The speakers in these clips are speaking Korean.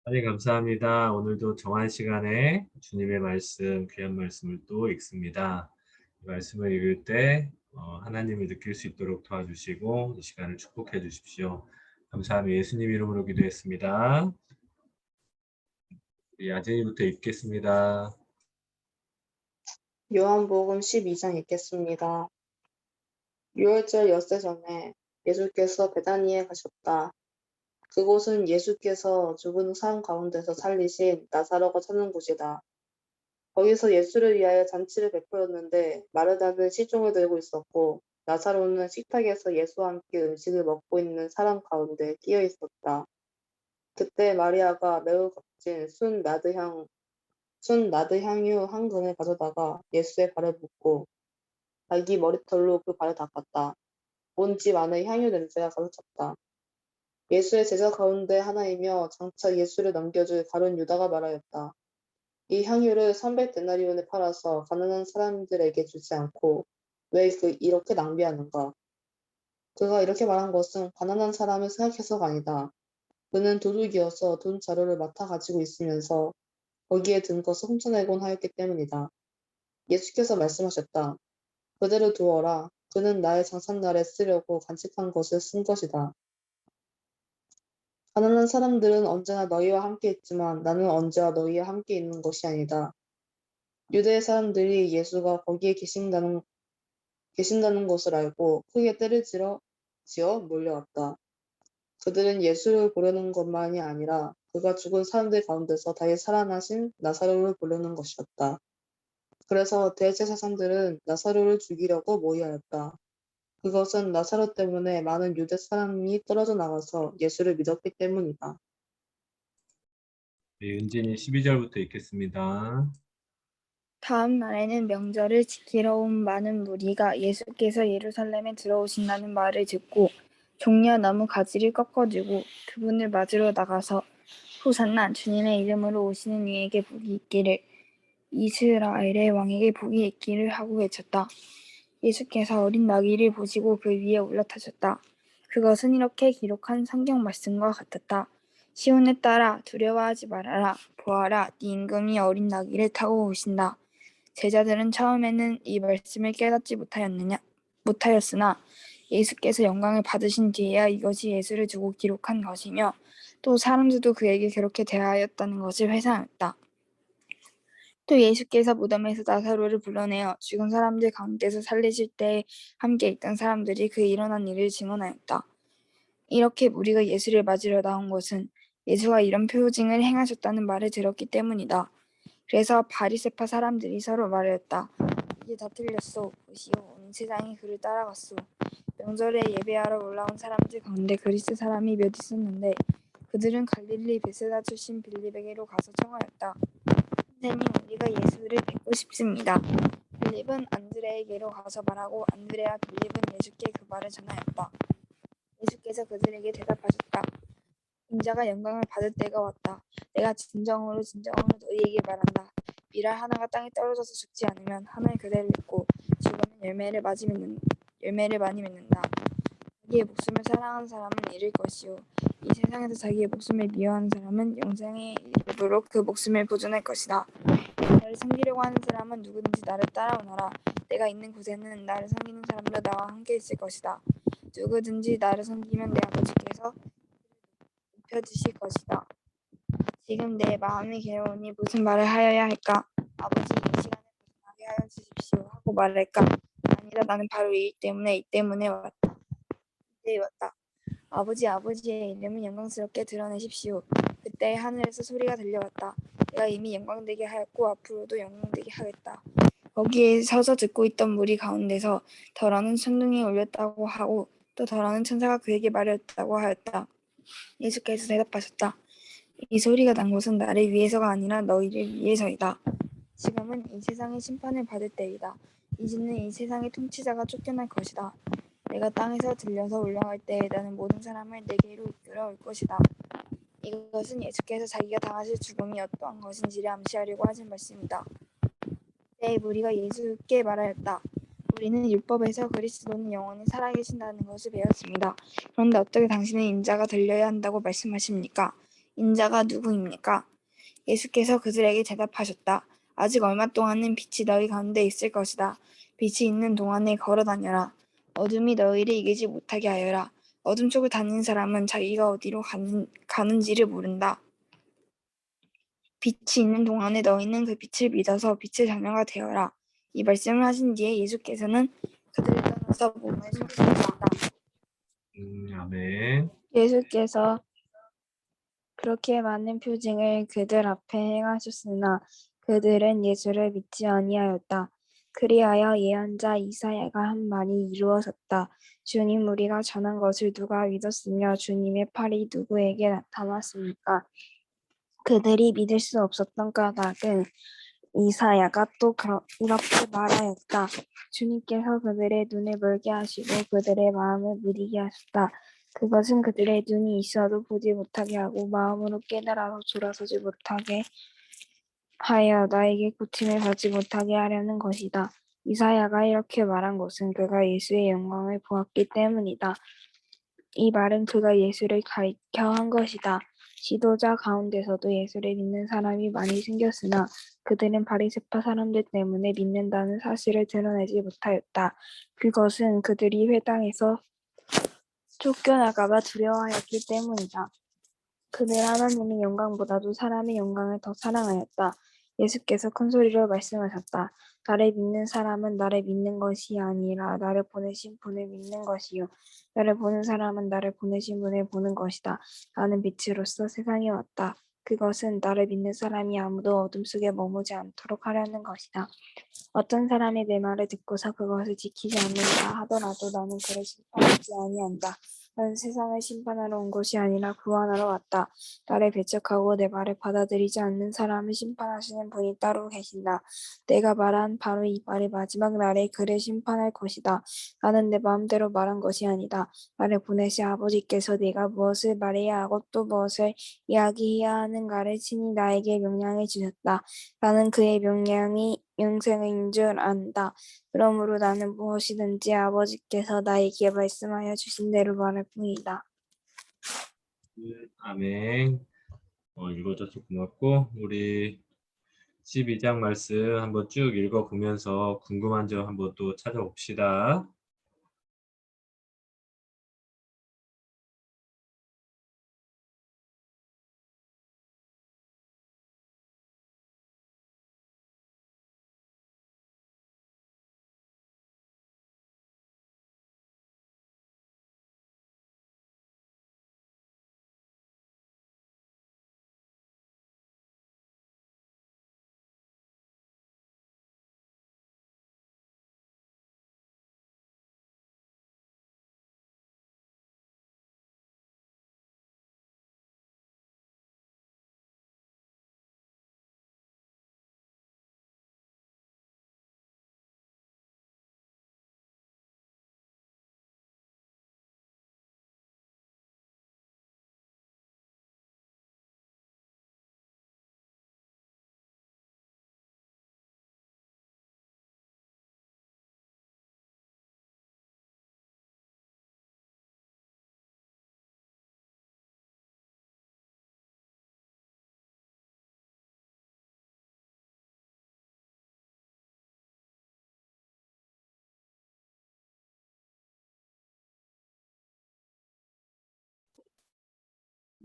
하나님 감사합니다. 오늘도 정한 시간에 주님의 말씀, 귀한 말씀을 또 읽습니다. 이 말씀을 읽을 때 하나님을 느낄 수 있도록 도와주시고 이 시간을 축복해 주십시오. 감사하며 예수님 이름으로 기도했습니다. 우리 아진이부터 읽겠습니다. 요한복음 12장 읽겠습니다. 유월절 엿새 전에 예수께서 베다니에 가셨다. 그곳은 예수께서 죽은 사람 가운데서 살리신 나사로가 사는 곳이다. 거기서 예수를 위하여 잔치를 베풀었는데 마르다는 시종을 들고 있었고 나사로는 식탁에서 예수와 함께 음식을 먹고 있는 사람 가운데 끼어 있었다. 그때 마리아가 매우 값진 순 나드 향유 한 근을 가져다가 예수의 발을 붓고 자기 머리털로 그 발을 닦았다. 온 집 안에 향유 냄새가 가득 찼다. 예수의 제자 가운데 하나이며 장차 예수를 넘겨줄 가룟 유다가 말하였다. 이 향유를 300데나리온에 팔아서 가난한 사람들에게 주지 않고 왜 이렇게 낭비하는가? 그가 이렇게 말한 것은 가난한 사람을 생각해서가 아니다. 그는 도둑이어서 돈 자루를 맡아 가지고 있으면서 거기에 든 것을 훔쳐내곤 하였기 때문이다. 예수께서 말씀하셨다. 그대로 두어라. 그는 나의 장산날에 쓰려고 간직한 것을 쓴 것이다. 가난한 사람들은 언제나 너희와 함께 있지만 나는 언제나 너희와 함께 있는 것이 아니다. 유대 사람들이 예수가 거기에 계신다는 것을 알고 크게 떼를 지어 몰려왔다. 그들은 예수를 보려는 것만이 아니라 그가 죽은 사람들 가운데서 다시 살아나신 나사로를 보려는 것이었다. 그래서 대제사장들은 나사로를 죽이려고 모의하였다. 그것은 나사로 때문에 많은 유대 사람이 떨어져 나가서 예수를 믿었기 때문이다. 우리 은진이 12절부터 읽겠습니다. 다음 날에는 명절을 지키러 온 많은 무리가 예수께서 예루살렘에 들어오신다는 말을 듣고 종려 나무 가지를 꺾어들고 그분을 맞으러 나가서 호산나 주님의 이름으로 오시는 이에게 복이 있기를 이스라엘의 왕에게 복이 있기를 하고 외쳤다. 예수께서 어린 나귀를 보시고 그 위에 올라타셨다. 그것은 이렇게 기록한 성경 말씀과 같았다. 시온에 따라 두려워하지 말아라. 보아라, 네 임금이 어린 나귀를 타고 오신다. 제자들은 처음에는 이 말씀을 깨닫지 못하였으나 예수께서 영광을 받으신 뒤에야 이것이 예수를 두고 기록한 것이며 또 사람들도 그에게 그렇게 대하였다는 것을 회상했다. 또 예수께서 무덤에서 나사로를 불러내어 죽은 사람들 가운데서 살리실 때에 함께 있던 사람들이 그 일어난 일을 증언하였다. 이렇게 우리가 예수를 맞으러 나온 것은 예수가 이런 표징을 행하셨다는 말을 들었기 때문이다. 그래서 바리새파 사람들이 서로 말하였다. 이게 다 틀렸소. 보시오. 온 세상이 그를 따라갔소. 명절에 예배하러 올라온 사람들 가운데 그리스 사람이 몇 있었는데 그들은 갈릴리 베세다 출신 빌립에게로 가서 청하였다. 선생님, 우리가 예수를 뵙고 싶습니다. 빌립은 안드레에게로 가서 말하고 안드레와 빌립은 예수께 그 말을 전하였다. 예수께서 그들에게 대답하셨다. 인자가 영광을 받을 때가 왔다. 내가 진정으로 너희에게 말한다. 밀알 하나가 땅에 떨어져서 죽지 않으면 하늘 그대로 있고 죽으면 열매를 많이 맺는다. 자기의 목숨을 사랑하는 사람은 잃을 것이요 이 세상에서 자기의 목숨을 미워하는 사람은 영생에 이르도록 그 목숨을 보존할 것이다. 나를 섬기려고 하는 사람은 누구든지 나를 따라오너라. 내가 있는 곳에는 나를 섬기는 사람도 나와 함께 있을 것이다. 누구든지 나를 섬기면 내 아버지께서 높여주실 것이다. 지금 내 마음이 괴로우니 무슨 말을 하여야 할까? 아버지, 이 시간을 벗어나게 하여 주십시오 하고 말할까? 아니다, 나는 바로 이 때문에 왔다. 이제 왔다. 아버지의 이름을 영광스럽게 드러내십시오. 그때 하늘에서 소리가 들려왔다. 내가 이미 영광되게 하였고 앞으로도 영광되게 하겠다. 거기에 서서 듣고 있던 무리 가운데서 덜어는 천둥이 울렸다고 하고 또 덜어는 천사가 그에게 말했다고 하였다. 예수께서 대답하셨다. 이 소리가 난 것은 나를 위해서가 아니라 너희를 위해서이다. 지금은 이 세상의 심판을 받을 때이다. 이제는 이 세상의 통치자가 쫓겨날 것이다. 내가 땅에서 들려서 올라갈 때에 나는 모든 사람을 내게로 이끌어 올 것이다. 이것은 예수께서 자기가 당하실 죽음이 어떠한 것인지를 암시하려고 하신 말씀이다. 그때 무리가 예수께 말하였다. 우리는 율법에서 그리스도는 영원히 살아계신다는 것을 배웠습니다. 그런데 어떻게 당신은 인자가 들려야 한다고 말씀하십니까? 인자가 누구입니까? 예수께서 그들에게 대답하셨다. 아직 얼마 동안은 빛이 너희 가운데 있을 것이다. 빛이 있는 동안에 걸어 다녀라. 어둠이 너희를 이기지 못하게 하여라. 어둠 속을 다니는 사람은 자기가 어디로 가는지를 모른다. 빛이 있는 동안에 너희는 그 빛을 믿어서 빛의 자녀가 되어라. 이 말씀을 하신 뒤에 예수께서는 그들을 떠나서 몸을 숨기셨다. 아멘. 예수께서 그렇게 많은 표징을 그들 앞에 행하셨으나 그들은 예수를 믿지 아니하였다. 그리하여 예언자 이사야가 한 말이 이루어졌다. 주님, 우리가 전한 것을 누가 믿었으며 주님의 팔이 누구에게 나타났습니까? 그들이 믿을 수 없었던 까닭은 이사야가 또 이렇게 말하였다. 주님께서 그들의 눈을 멀게 하시고 그들의 마음을 무디게 하셨다. 그것은 그들의 눈이 있어도 보지 못하게 하고 마음으로 깨달아서 돌아서지 못하게 하여 나에게 고침을 받지 못하게 하려는 것이다. 이사야가 이렇게 말한 것은 그가 예수의 영광을 보았기 때문이다. 이 말은 그가 예수를 가리켜 한 것이다. 지도자 가운데서도 예수를 믿는 사람이 많이 생겼으나 그들은 바리새파 사람들 때문에 믿는다는 사실을 드러내지 못하였다. 그것은 그들이 회당에서 쫓겨나가 봐 두려워하였기 때문이다. 그들 하나님의 영광보다도 사람의 영광을 더 사랑하였다. 예수께서 큰 소리로 말씀하셨다. 나를 믿는 사람은 나를 믿는 것이 아니라 나를 보내신 분을 믿는 것이요. 나를 보는 사람은 나를 보내신 분을 보는 것이다. 나는 빛으로서 세상에 왔다. 그것은 나를 믿는 사람이 아무도 어둠 속에 머무지 않도록 하려는 것이다. 어떤 사람이 내 말을 듣고서 그것을 지키지 않는다 하더라도 나는 그를 심판하지 아니한다. 나는 세상을 심판하러 온 것이 아니라 구원하러 왔다. 나를 배척하고 내 말을 받아들이지 않는 사람을 심판하시는 분이 따로 계신다. 내가 말한 바로 이 말이 마지막 날에 그를 심판할 것이다. 나는 내 마음대로 말한 것이 아니다. 나를 보내신 아버지께서 내가 무엇을 말해야 하고 또 무엇을 이야기해야 하는가를 친히 나에게 명령해 주셨다. 나는 그의 명령이 영생인 줄 안다. 그러므로 나는 무엇이든지 아버지께서 나에게 말씀하여 주신 대로 말할 뿐이다. 아멘. 읽어줘서 고맙고 우리 12장 말씀 한번 쭉 읽어보면서 궁금한 점 한번 또 찾아봅시다.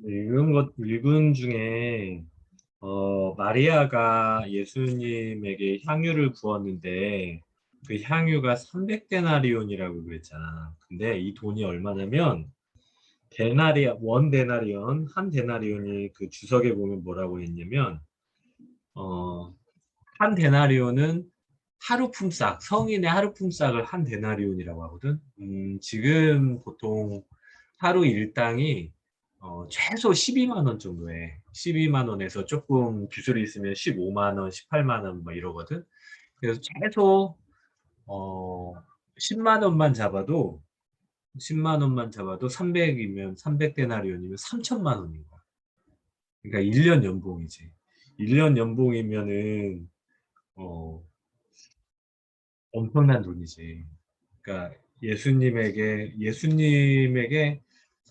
읽은 중에 마리아가 예수님에게 향유를 부었는데 그 향유가 300데나리온이라고 그랬잖아. 근데 이 돈이 얼마냐면 원 데나리온, 한 데나리온이 그 주석에 보면 뭐라고 했냐면 어, 한 데나리온은 하루 품삯, 성인의 하루 품삯을 한 데나리온이라고 하거든. 지금 보통 하루 일당이 최소 12만 원 정도 해. 12만 원에서 조금 기술이 있으면 15만 원, 18만 원 막 이러거든. 그래서 최소 10만 원만 잡아도 10만 원만 잡아도 300이면 300데나리온이면 3천만 원인 거야. 그러니까 1년 연봉이지. 1년 연봉이면은 어, 엄청난 돈이지. 그러니까 예수님에게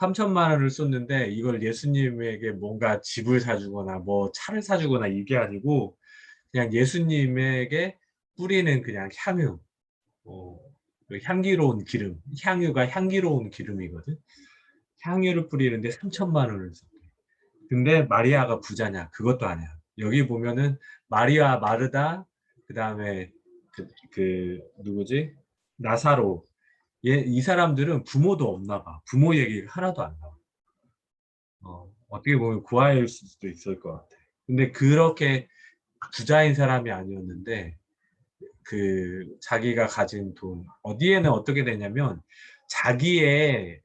3천만 원을 쏟는데 이걸 예수님에게 뭔가 집을 사주거나 뭐 차를 사주거나 이게 아니고 그냥 예수님에게 뿌리는 그냥 향유, 그 향기로운 기름, 향유가 향기로운 기름이거든. 향유를 뿌리는데 3천만 원을 썼대. 근데 마리아가 부자냐? 그것도 아니야. 여기 보면은 마리아, 마르다, 그 다음에 누구지? 나사로. 이 사람들은 부모도 없나 봐. 부모 얘기가 하나도 안 나와. 어떻게 보면 구하일 수도 있을 것 같아. 근데 그렇게 부자인 사람이 아니었는데 자기가 가진 돈 어디에는 어떻게 되냐면 자기의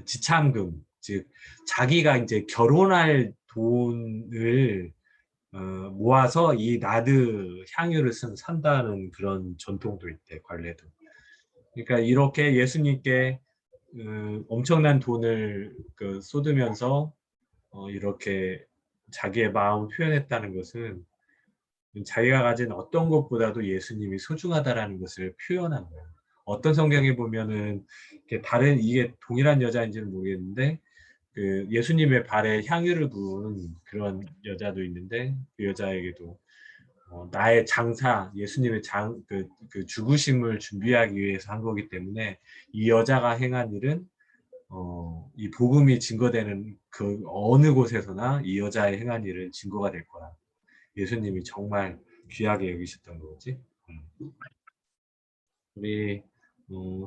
지참금 즉 자기가 이제 결혼할 돈을 모아서 이 나드 향유를 산다는 그런 전통도 있대 관례도. 그러니까 이렇게 예수님께 엄청난 돈을 쏟으면서 이렇게 자기의 마음을 표현했다는 것은 자기가 가진 어떤 것보다도 예수님이 소중하다라는 것을 표현한 거예요. 어떤 성경에 보면은 이게 동일한 여자인지는 모르겠는데 예수님의 발에 향유를 부은 그런 여자도 있는데 그 여자에게도 나의 장사, 예수님의 그 죽으심을 준비하기 위해서 한 거기 때문에 이 여자가 행한 일은 이 복음이 증거되는 그 어느 곳에서나 이 여자의 행한 일은 증거가 될 거라. 예수님이 정말 귀하게 여기셨던 거지. 우리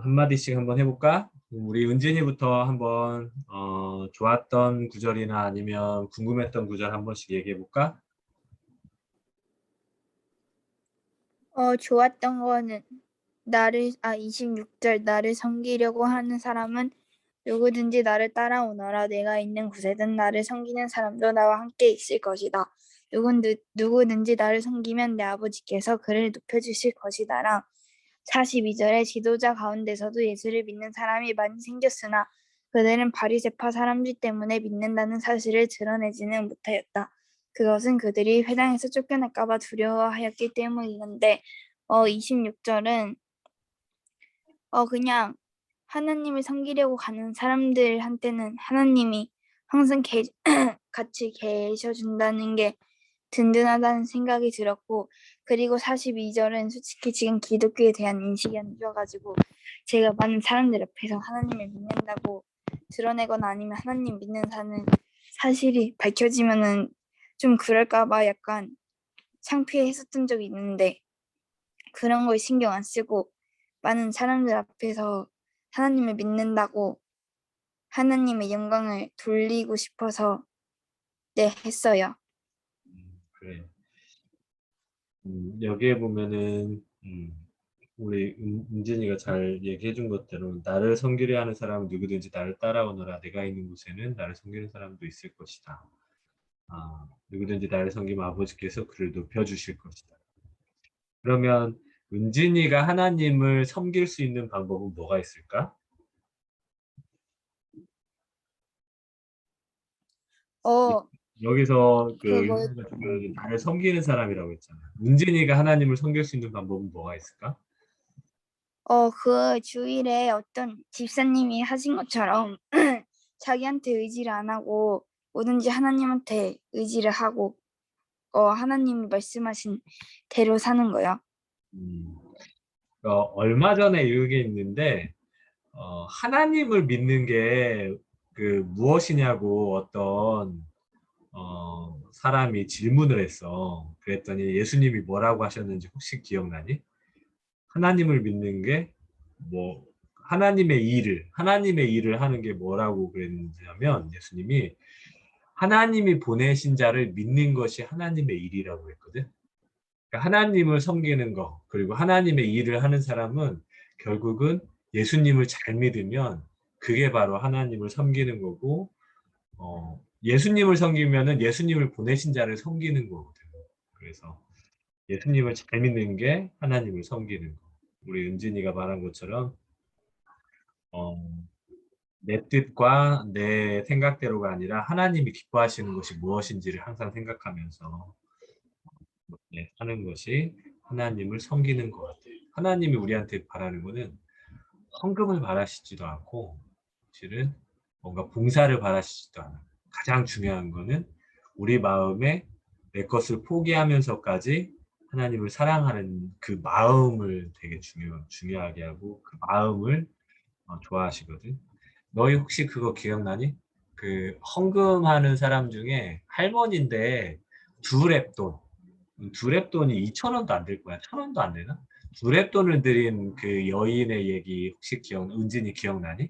한마디씩 한번 해볼까? 우리 은진이부터 한번 좋았던 구절이나 아니면 궁금했던 구절 한 번씩 얘기해볼까? 좋았던 거는 26절 나를 섬기려고 하는 사람은 누구든지 나를 따라오너라. 내가 있는 곳에든 나를 섬기는 사람도 나와 함께 있을 것이다. 누구든지 나를 섬기면 내 아버지께서 그를 높여주실 것이다랑 42절에 지도자 가운데서도 예수를 믿는 사람이 많이 생겼으나 그들은 바리새파 사람들 때문에 믿는다는 사실을 드러내지는 못하였다. 그것은 그들이 회당에서 쫓겨날까 봐 두려워하였기 때문이던데 26절은 그냥 하나님을 섬기려고 가는 사람들한테는 하나님이 항상 같이 계셔준다는 게 든든하다는 생각이 들었고, 그리고 42절은 솔직히 지금 기독교에 대한 인식이 안 좋아가지고 제가 많은 사람들 앞에서 하나님을 믿는다고 드러내거나 아니면 하나님 믿는 사실이 밝혀지면은 좀 그럴까봐 약간 창피했었던 적이 있는데 그런 걸 신경 안 쓰고 많은 사람들 앞에서 하나님을 믿는다고 하나님의 영광을 돌리고 싶어서 했어요. 그래. 여기에 보면은 우리 은진이가 잘 얘기해 준 것대로 나를 섬기려 하는 사람은 누구든지 나를 따라오너라. 내가 있는 곳에는 나를 섬기는 사람도 있을 것이다. 누구든지 나를 섬기면 아버지께서 그를 높여주실 것이다. 그러면 은진이가 하나님을 섬길 수 있는 방법은 뭐가 있을까? 어, 여기서 그거, 은진이가 지금 나를 섬기는 사람이라고 했잖아. 은진이가 하나님을 섬길 수 있는 방법은 뭐가 있을까? 그 주일에 어떤 집사님이 하신 것처럼 자기한테 의지를 안 하고 뭐든지 하나님한테 의지를 하고 하나님이 말씀하신 대로 사는 거요. 음, 얼마 전에 이런 게 있는데 하나님을 믿는 게 무엇이냐고 어떤 사람이 질문을 했어. 그랬더니 예수님이 뭐라고 하셨는지 혹시 기억나니? 하나님을 믿는 게 뭐 하나님의 일을 하는 게 뭐라고 그랬냐면 예수님이 하나님이 보내신 자를 믿는 것이 하나님의 일이라고 했거든. 그러니까 하나님을 섬기는 거 그리고 하나님의 일을 하는 사람은 결국은 예수님을 잘 믿으면 그게 바로 하나님을 섬기는 거고 예수님을 섬기면은 예수님을 보내신 자를 섬기는 거거든. 그래서 예수님을 잘 믿는 게 하나님을 섬기는 거. 우리 은진이가 말한 것처럼 어, 내 뜻과 내 생각대로가 아니라 하나님이 기뻐하시는 것이 무엇인지를 항상 생각하면서 하는 것이 하나님을 섬기는 것 같아요. 하나님이 우리한테 바라는 거는 헌금을 바라시지도 않고 사실은 뭔가 봉사를 바라시지도 않아요. 가장 중요한 거는 우리 마음에 내 것을 포기하면서까지 하나님을 사랑하는 그 마음을 되게 중요하게 하고 그 마음을 좋아하시거든. 너희 혹시 그거 기억나니? 그 헌금하는 사람 중에 할머니인데 두랩돈, 두랩돈이 2,000원도 안 될 거야. 1,000원도 안 되나? 두랩돈을 드린 그 여인의 얘기 혹시 은진이 기억나니?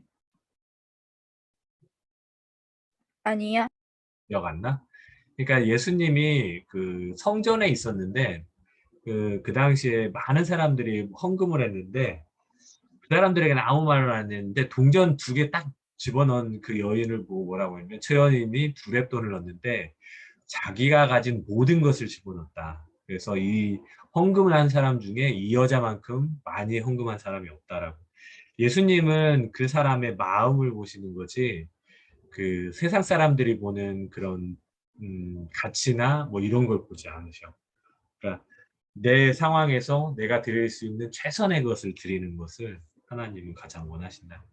아니야? 기억 안 나? 그러니까 예수님이 그 성전에 있었는데 그 당시에 많은 사람들이 헌금을 했는데 그 사람들에게는 아무 말을 안 했는데 동전 2개 딱 집어넣은 그 여인을 보고 뭐라고 했냐면 저 여인이 두랩돈을 넣었는데 자기가 가진 모든 것을 집어넣었다. 그래서 이 헌금을 한 사람 중에 이 여자만큼 많이 헌금한 사람이 없다라고. 예수님은 그 사람의 마음을 보시는 거지 그 세상 사람들이 보는 그런 가치나 뭐 이런 걸 보지 않으셔. 그러니까 내 상황에서 내가 드릴 수 있는 최선의 것을 드리는 것을 하나님은 가장 원하신다.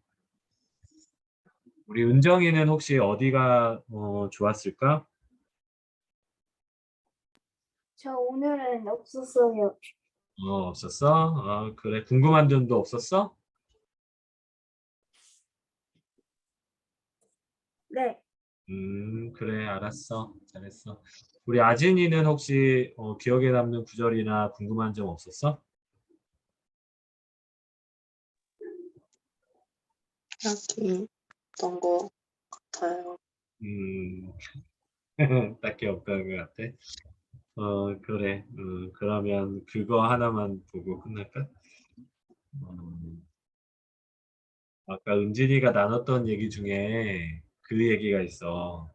우리 은정이는 혹시 어디가 좋았을까? 저 오늘은 없었어요. 없었어? 그래. 궁금한 점도 없었어? 네. 그래. 알았어. 잘했어. 우리 아진이는 혹시 기억에 남는 구절이나 궁금한 점 없었어? 딱히 없던 것 같아요. 음, 딱히 없던 것 같아. 그래. 그러면 그거 하나만 보고 끝날까? 음, 아까 은진이가 나눴던 얘기 중에 그 얘기가 있어.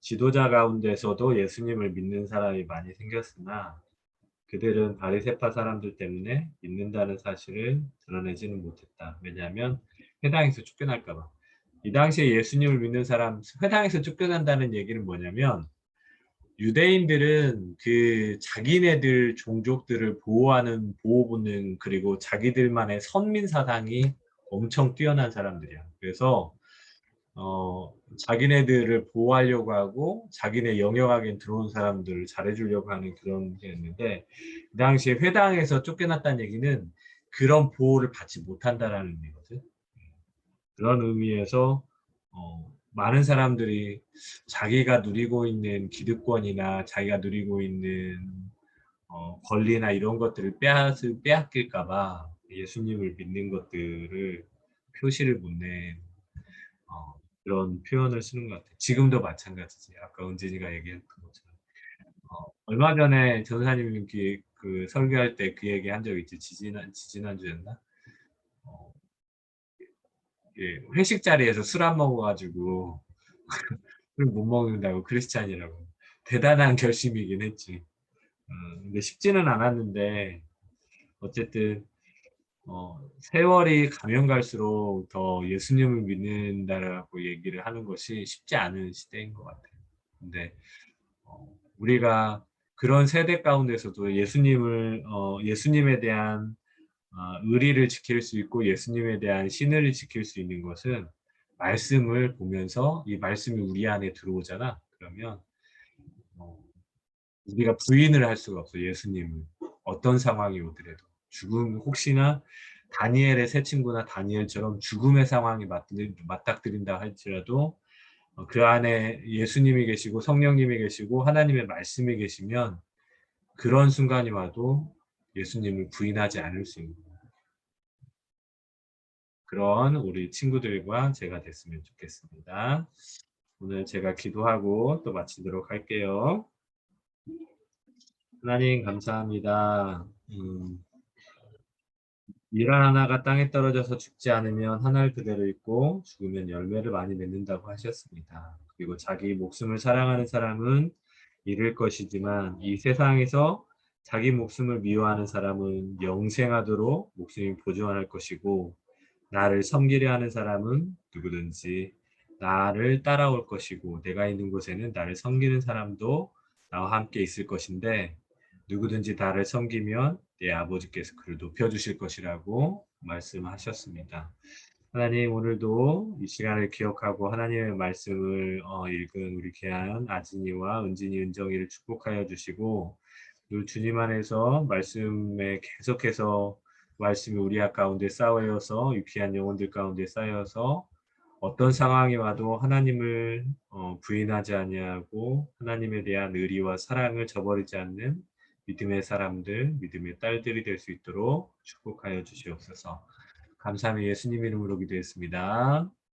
지도자 가운데서도 예수님을 믿는 사람이 많이 생겼으나 그들은 바리새파 사람들 때문에 믿는다는 사실을 드러내지는 못했다. 왜냐하면 회당에서 쫓겨날까 봐. 이 당시에 예수님을 믿는 사람, 회당에서 쫓겨난다는 얘기는 뭐냐면 유대인들은 그 자기네들 종족들을 보호하는 보호 본능 그리고 자기들만의 선민 사상이 엄청 뛰어난 사람들이야. 그래서 자기네들을 보호하려고 하고 자기네 영역에 들어온 사람들을 잘해주려고 하는 그런 게 있는데 그 당시에 회당에서 쫓겨났다는 얘기는 그런 보호를 받지 못한다라는 의미거든. 그런 의미에서 많은 사람들이 자기가 누리고 있는 기득권이나 자기가 누리고 있는 권리나 이런 것들을 빼앗길까 봐 예수님을 믿는 것들을 표시를 못 내. 그런 표현을 쓰는 것 같아요. 지금도 마찬가지지. 아까 은진이가 얘기했던 것처럼. 얼마 전에 전사님이 그 설교할 때 그 얘기 한 적 있지. 지지난주였나? 어, 예, 회식 자리에서 술 안 먹어가지고 술 못 먹는다고 크리스찬이라고. 대단한 결심이긴 했지. 근데 쉽지는 않았는데 어쨌든 세월이 가면 갈수록 더 예수님을 믿는다라고 얘기를 하는 것이 쉽지 않은 시대인 것 같아요. 근데 우리가 그런 세대 가운데서도 예수님에 대한 의리를 지킬 수 있고 예수님에 대한 신의를 지킬 수 있는 것은 말씀을 보면서 이 말씀이 우리 안에 들어오잖아. 그러면 우리가 부인을 할 수가 없어. 예수님을 어떤 상황이 오더라도 죽음 혹시나 다니엘의 새 친구나 다니엘처럼 죽음의 상황이 맞닥뜨린다 할지라도 그 안에 예수님이 계시고 성령님이 계시고 하나님의 말씀이 계시면 그런 순간이 와도 예수님을 부인하지 않을 수 있는 그런 우리 친구들과 제가 됐으면 좋겠습니다. 오늘 제가 기도하고 또 마치도록 할게요. 하나님 감사합니다. 일 하나가 땅에 떨어져서 죽지 않으면 하늘 그대로 있고 죽으면 열매를 많이 맺는다고 하셨습니다. 그리고 자기 목숨을 사랑하는 사람은 잃을 것이지만 이 세상에서 자기 목숨을 미워하는 사람은 영생하도록 목숨이 보존할 것이고 나를 섬기려 하는 사람은 누구든지 나를 따라올 것이고 내가 있는 곳에는 나를 섬기는 사람도 나와 함께 있을 것인데 누구든지 나를 섬기면 내 아버지께서 그를 높여주실 것이라고 말씀하셨습니다. 하나님 오늘도 이 시간을 기억하고 하나님의 말씀을 읽은 우리 귀한 아진이와 은진이, 은정이를 축복하여 주시고 늘 주님 안에서 말씀에 계속해서 말씀이 우리 가운데 쌓여서 유쾌한 영혼들 가운데 쌓여서 어떤 상황이 와도 하나님을 부인하지 아니하고 하나님에 대한 의리와 사랑을 저버리지 않는 믿음의 사람들, 믿음의 딸들이 될 수 있도록 축복하여 주시옵소서. 감사함이 예수님 이름으로 기도했습니다.